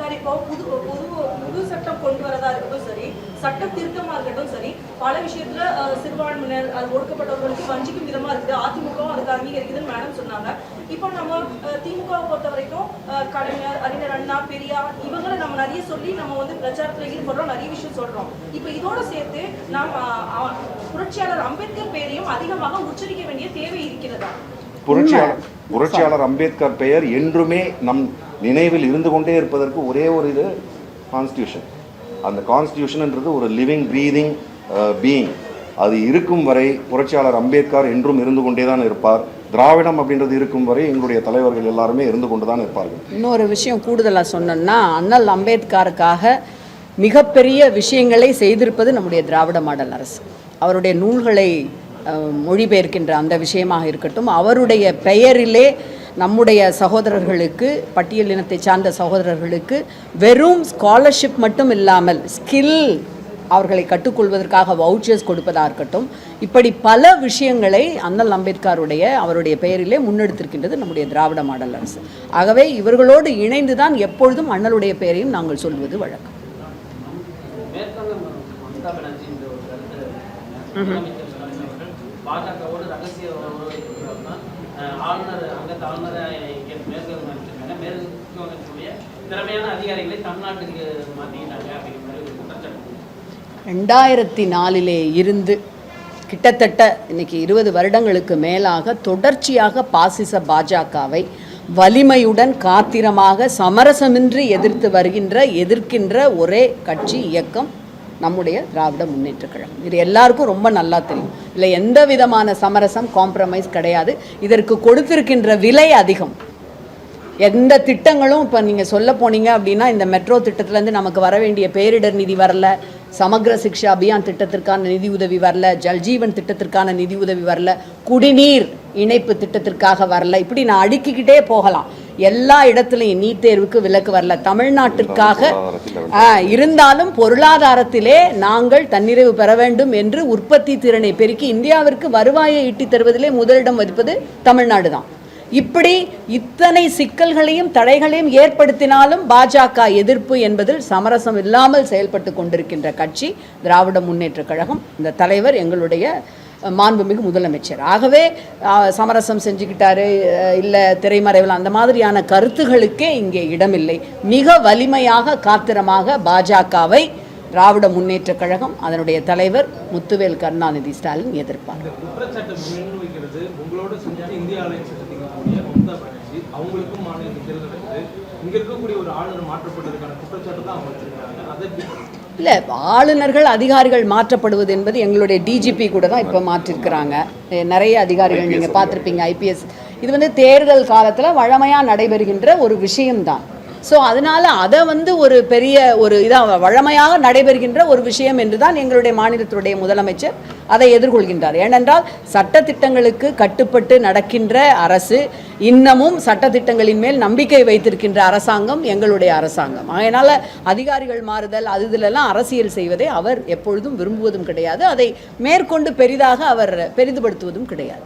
Sir இப்போ புது சட்டம் கொண்டு வரதா இருக்கட்டும் சரி, சட்ட திருத்தமா இருக்கட்டும் சரி, பல விஷயத்துல சிறுபான்மையினர் ஒடுக்கப்பட்டவர்களுக்கு வஞ்சிக்கும் விதமா இருக்குது. அதிமுகவும் அதுக்கு அங்கீகரிக்குதுன்னு மேடம் சொன்னாங்க. இப்போ நம்ம திமுகவை பொறுத்த வரைக்கும் கலைஞர், அறிஞர் அண்ணா, பெரியார் இவங்களை நம்ம நிறைய சொல்லி நம்ம வந்து பிரச்சாரத்துல ஈடுபடுறோம், நிறைய விஷயம் சொல்றோம். இப்போ இதோட சேர்த்து நாம் புரட்சியாளர் அம்பேத்கர் பெயரையும் அதிகமாக உச்சரிக்க வேண்டிய தேவை இருக்கிறதா? புரட்சியாளர் அம்பேத்கர் பெயர் என்றுமே நம் நினைவில் இருந்து கொண்டே இருப்பதற்கு ஒரே ஒரு இது கான்ஸ்டியூஷன். அந்த கான்ஸ்டியூஷன்ன்றது ஒரு லிவிங் ப்ரீதிங் பீயிங். அது இருக்கும் வரை புரட்சியாளர் அம்பேத்கர் என்றும் இருந்து கொண்டே தான் இருப்பார். திராவிடம் அப்படின்றது இருக்கும் வரை எங்களுடைய தலைவர்கள் எல்லாருமே இருந்து கொண்டு தான் இருப்பார்கள். இன்னொரு விஷயம் கூடுதலாக சொன்னோம்னா, அண்ணல் அம்பேத்கருக்காக மிகப்பெரிய விஷயங்களை செய்திருப்பது நம்முடைய திராவிட மாடல் அரசு. அவருடைய நூல்களை மொழிபெயர்க்கின்ற அந்த விஷயமாக இருக்கட்டும், அவருடைய பெயரிலே நம்முடைய சகோதரர்களுக்கு, பட்டியல் இனத்தை சார்ந்த சகோதரர்களுக்கு வெறும் ஸ்காலர்ஷிப் மட்டும் இல்லாமல் ஸ்கில் அவர்களை கற்றுக்கொள்வதற்காக வவுச்சர்ஸ் கொடுப்பதாக இருக்கட்டும், இப்படி பல விஷயங்களை அண்ணல் அம்பேத்கருடைய அவருடைய பெயரிலே முன்னெடுத்திருக்கின்றது நம்முடைய திராவிட மாடல் அரசு. ஆகவே இவர்களோடு இணைந்து தான் எப்பொழுதும் அண்ணலுடைய பெயரையும் நாங்கள் சொல்வது வழக்கம். பாஜகவோடு ரகசிய ஆளுநர் அங்கத்த ஆளுநரை மேற்கொள்ளக்கூடிய திறமையான அதிகாரிகளை தமிழ்நாட்டுக்கு மாற்றிக்கிட்டாங்க அப்படிங்கிற மாதிரி ஒரு குற்றச்சாட்டு. 2004 இருந்து கிட்டத்தட்ட இன்னைக்கு 20 வருடங்களுக்கு மேலாக தொடர்ச்சியாக பாசிச பாஜகவை வலிமையுடன் காத்திரமாக சமரசமின்றி எதிர்க்கின்ற ஒரே கட்சி இயக்கம் நம்முடைய திராவிட முன்னேற்ற கழகம். இது எல்லாருக்கும் ரொம்ப நல்லா தெரியும். இல்லை எந்த விதமான சமரசம், காம்ப்ரமைஸ் கிடையாது. இதற்கு கொடுத்திருக்கின்ற விலை அதிகம். எந்த திட்டங்களும் இப்போ நீங்கள் சொல்ல போனீங்க அப்படின்னா, இந்த மெட்ரோ திட்டத்திலேருந்து நமக்கு வர வேண்டிய பேரிடர் நிதி வரல, சமக்ர சிக்ஷா அபியான் திட்டத்திற்கான நிதி உதவி வரல, ஜல்ஜீவன் திட்டத்திற்கான நிதி உதவி வரல, குடிநீர் இணைப்பு திட்டத்திற்காக வரல, இப்படி நான் அடுக்கிக்கிட்டே போகலாம். எல்லா இடத்துலையும் நீட் தேர்வுக்கு விலக்கு வரல. தமிழ்நாட்டிற்காக இருந்தாலும் பொருளாதாரத்திலே நாங்கள் தன்னிறைவு பெற வேண்டும் என்று உற்பத்தி திறனை பெருக்கி இந்தியாவிற்கு வருவாயை ஈட்டி தருவதிலே முதலிடம் வகிப்பது தமிழ்நாடு தான். இப்படி இத்தனை சிக்கல்களையும் தடைகளையும் ஏற்படுத்தினாலும் பாஜக எதிர்ப்பு என்பதில் சமரசம் இல்லாமல் செயல்பட்டு கொண்டிருக்கின்ற கட்சி திராவிட முன்னேற்ற கழகம். இந்த தலைவர் எங்களுடைய மாண்புமிகு முதலமைச்சர். ஆகவே சமரசம் செஞ்சுக்கிட்டாரு, இல்லை திரைமறைவில் அந்த மாதிரியான கருத்துகளுக்கே இங்கே இடமில்லை. மிக வலிமையாக காத்திரமாக பாஜகவை திராவிட முன்னேற்ற கழகம், அதனுடைய தலைவர் முத்துவேல் கருணாநிதி ஸ்டாலின் எதிர்ப்பார். இல்லை, ஆளுநர்கள் அதிகாரிகள் மாற்றப்படுவது என்பது எங்களுடைய டிஜிபி கூட தான் இப்போ மாற்றிருக்கிறாங்க. நிறைய அதிகாரிகள் நீங்கள் பார்த்துருப்பீங்க, ஐபிஎஸ். இது வந்து தேர்தல் காலத்தில் வழமையாக நடைபெறுகின்ற ஒரு விஷயம்தான். ஸோ அதனால் அதை வந்து ஒரு பெரிய ஒரு இதாக வழமையாக நடைபெறுகின்ற ஒரு விஷயம் என்று தான் எங்களுடைய மாநிலத்தினுடைய முதலமைச்சர் அதை எதிர்கொள்கின்றார். ஏனென்றால் சட்டத்திட்டங்களுக்கு கட்டுப்பட்டு நடக்கின்ற அரசு, இன்னமும் சட்டத்திட்டங்களின் மேல் நம்பிக்கை வைத்திருக்கின்ற அரசாங்கம் எங்களுடைய அரசாங்கம். அதனால் அதிகாரிகள் மாறுதல் இதிலெல்லாம் அரசியல் செய்வதை அவர் எப்பொழுதும் விரும்புவதும் கிடையாது. அதை மேற்கொண்டு பெரிதாக அவர் பெரிதுபடுத்துவதும் கிடையாது.